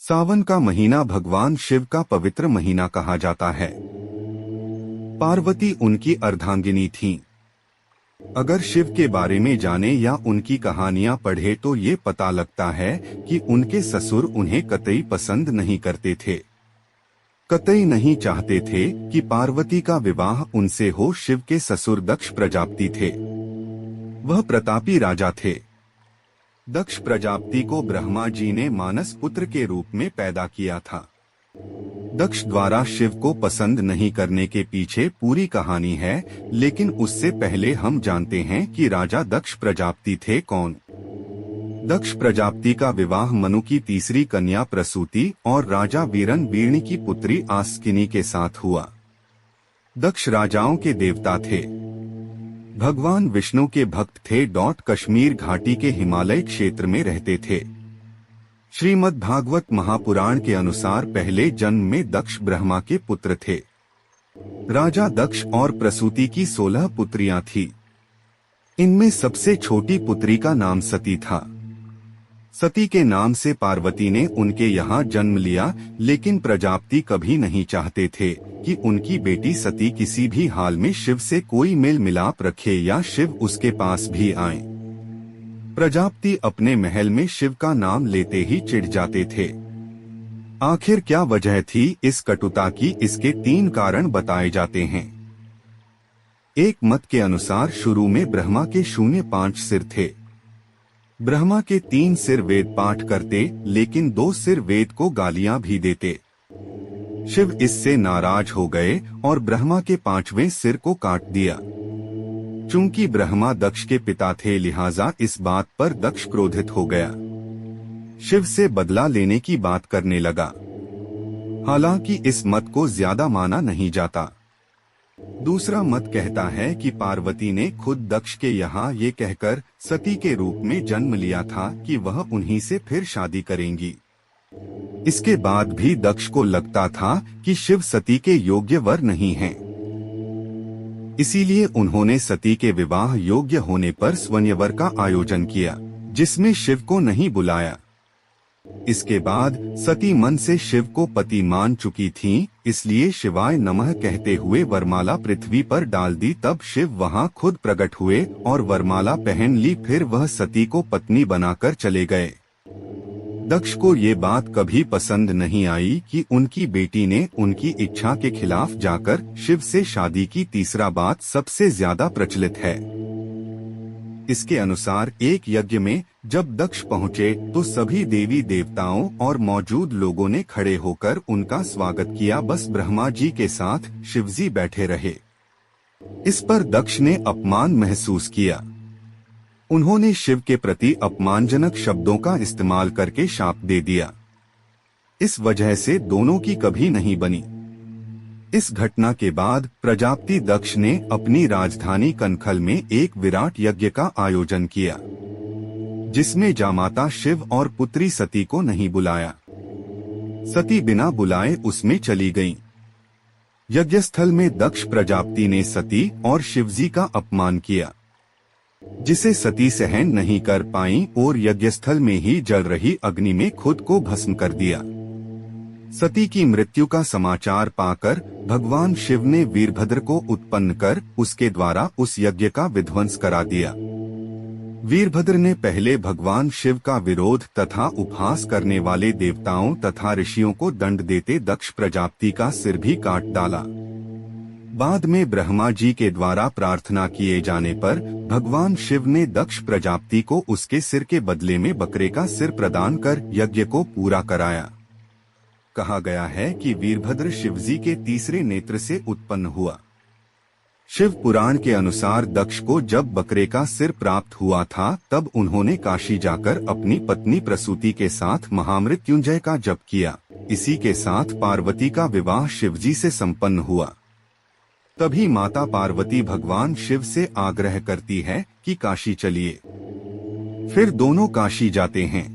सावन का महीना भगवान शिव का पवित्र महीना कहा जाता है। पार्वती उनकी अर्धांगिनी थीं। अगर शिव के बारे में जाने या उनकी कहानियां पढ़े तो ये पता लगता है कि उनके ससुर उन्हें कतई पसंद नहीं करते थे, कतई नहीं चाहते थे कि पार्वती का विवाह उनसे हो। शिव के ससुर दक्ष प्रजापति थे। वह प्रतापी राजा थे। दक्ष प्रजापति को ब्रह्मा जी ने मानस पुत्र के रूप में पैदा किया था। दक्ष द्वारा शिव को पसंद नहीं करने के पीछे पूरी कहानी है, लेकिन उससे पहले हम जानते हैं कि राजा दक्ष प्रजापति थे कौन। दक्ष प्रजापति का विवाह मनु की तीसरी कन्या प्रसूति और राजा वीरन वीरणी की पुत्री आस्किनी के साथ हुआ। दक्ष राजाओं के देवता थे। भगवान विष्णु के भक्त थे। कश्मीर घाटी के हिमालय क्षेत्र में रहते थे। श्रीमद् भागवत महापुराण के अनुसार पहले जन्म में दक्ष ब्रह्मा के पुत्र थे। राजा दक्ष और प्रसूति की 16 पुत्रियां थीं। इनमें सबसे छोटी पुत्री का नाम सती था। सती के नाम से पार्वती ने उनके यहाँ जन्म लिया, लेकिन प्रजापति कभी नहीं चाहते थे कि उनकी बेटी सती किसी भी हाल में शिव से कोई मेल मिलाप रखे या शिव उसके पास भी आए। प्रजापति अपने महल में शिव का नाम लेते ही चिढ़ जाते थे। आखिर क्या वजह थी इस कटुता की? इसके 3 कारण बताए जाते हैं। एक मत के अनुसार शुरू में ब्रह्मा के 5 सिर थे। ब्रह्मा के 3 सिर वेद पाठ करते, लेकिन 2 सिर वेद को गालियां भी देते। शिव इससे नाराज हो गए और ब्रह्मा के 5वें सिर को काट दिया। चूंकि ब्रह्मा दक्ष के पिता थे, लिहाजा इस बात पर दक्ष क्रोधित हो गया। शिव से बदला लेने की बात करने लगा। हालांकि इस मत को ज्यादा माना नहीं जाता। दूसरा मत कहता है कि पार्वती ने खुद दक्ष के यहाँ ये कहकर सती के रूप में जन्म लिया था कि वह उन्हीं से फिर शादी करेंगी। इसके बाद भी दक्ष को लगता था कि शिव सती के योग्य वर नहीं हैं। इसीलिए उन्होंने सती के विवाह योग्य होने पर स्वयंवर का आयोजन किया, जिसमें शिव को नहीं बुलाया। इसके बाद सती मन से शिव को पति मान चुकी थीं, इसलिए शिवाय नमः कहते हुए वरमाला पृथ्वी पर डाल दी। तब शिव वहां खुद प्रकट हुए और वरमाला पहन ली। फिर वह सती को पत्नी बनाकर चले गए। दक्ष को ये बात कभी पसंद नहीं आई कि उनकी बेटी ने उनकी इच्छा के खिलाफ जाकर शिव से शादी की। तीसरा बात सबसे ज्यादा प्रचलित है। इसके अनुसार एक यज्ञ में जब दक्ष पहुँचे तो सभी देवी देवताओं और मौजूद लोगों ने खड़े होकर उनका स्वागत किया। बस ब्रह्मा जी के साथ शिवजी बैठे रहे। इस पर दक्ष ने अपमान महसूस किया। उन्होंने शिव के प्रति अपमानजनक शब्दों का इस्तेमाल करके शाप दे दिया। इस वजह से दोनों की कभी नहीं बनी। इस घटना के बाद प्रजापति दक्ष ने अपनी राजधानी कनखल में एक विराट यज्ञ का आयोजन किया, जिसमें जामाता शिव और पुत्री सती को नहीं बुलाया। सती बिना बुलाए उसमें चली गईं। यज्ञस्थल में दक्ष प्रजापति ने सती और शिवजी का अपमान किया, जिसे सती सहन नहीं कर पाईं और यज्ञस्थल में ही जल रही अग्नि में खुद को भस्म कर दिया। सती की मृत्यु का समाचार पाकर भगवान शिव ने वीरभद्र को उत्पन्न कर उसके द्वारा उस यज्ञ का विध्वंस करा दिया। वीरभद्र ने पहले भगवान शिव का विरोध तथा उपहास करने वाले देवताओं तथा ऋषियों को दंड देते दक्ष प्रजापति का सिर भी काट डाला। बाद में ब्रह्मा जी के द्वारा प्रार्थना किए जाने पर भगवान शिव ने दक्ष प्रजापति को उसके सिर के बदले में बकरे का सिर प्रदान कर यज्ञ को पूरा कराया। कहा गया है कि वीरभद्र शिवजी के तीसरे नेत्र से उत्पन्न हुआ। शिव पुराण के अनुसार दक्ष को जब बकरे का सिर प्राप्त हुआ था, तब उन्होंने काशी जाकर अपनी पत्नी प्रसूति के साथ महामृत्युंजय का जप किया। इसी के साथ पार्वती का विवाह शिवजी से संपन्न हुआ। तभी माता पार्वती भगवान शिव से आग्रह करती है कि काशी चलिए। फिर दोनों काशी जाते हैं।